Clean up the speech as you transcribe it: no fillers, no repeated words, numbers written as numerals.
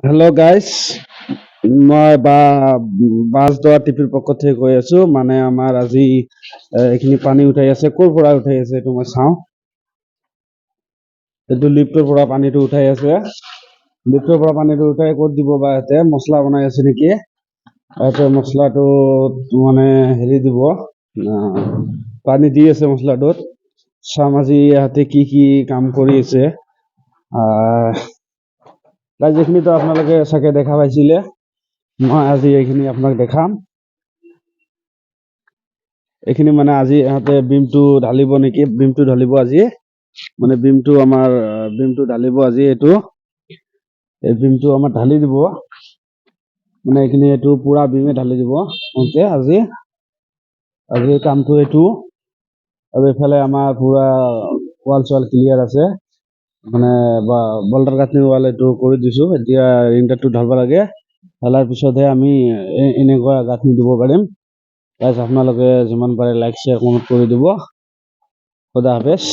Hello' guys, মই bus দৰা টিপিৰ পক্ষ থেকে কৈ আছো। মানে আমাৰ আজি এইখিনি পানী উঠাই আছে। ক'ৰ পৰা উঠাই আছে এইটো মই চাওঁ। এইটো লিফ্টৰ পৰা পানীটো উঠাই আছে। লিফ্টৰ পৰা পানীটো উঠাই ক'ত দিব বা ইয়াতে মছলা বনাই আছে নেকি। ইয়াতে মছলাটো মানে হেৰি দিব, পানী দি আছে মছলাটোত। চাম আজি ইয়াতে কি কি কাম কৰি আছে। যিখিনিতো আপোনালোকে চাগে দেখা পাইছিলে, মই আজি এইখিনি আপোনাক দেখাম। এইখিনি মানে আজি ইহঁতে বিমটো ঢালিব নেকি, বিমটো ঢালিব আজি। মানে বিমটো ঢালিব আজি। এই বিমটো আমাৰ ঢালি দিব। মানে এইখিনি এইটো পুৰা বিমে ঢালি দিব আজি কামটো এইটো। আৰু এইফালে আমাৰ পুৰা ৱাল চোৱাল ক্লিয়াৰ আছে। মানে বল্ডাৰ গাঁথনি ৱাল এইটো কৰি দিছো। এতিয়া ৰিংটাৰটো ঢালিব লাগে। ঢালাৰ পিছতহে আমি এনেকুৱা গাঁথনি দিব পাৰিম। আপোনালোকে যিমান পাৰে লাইক শ্বেয়াৰ কমেণ্ট কৰি দিব। খুদা হাফেজ।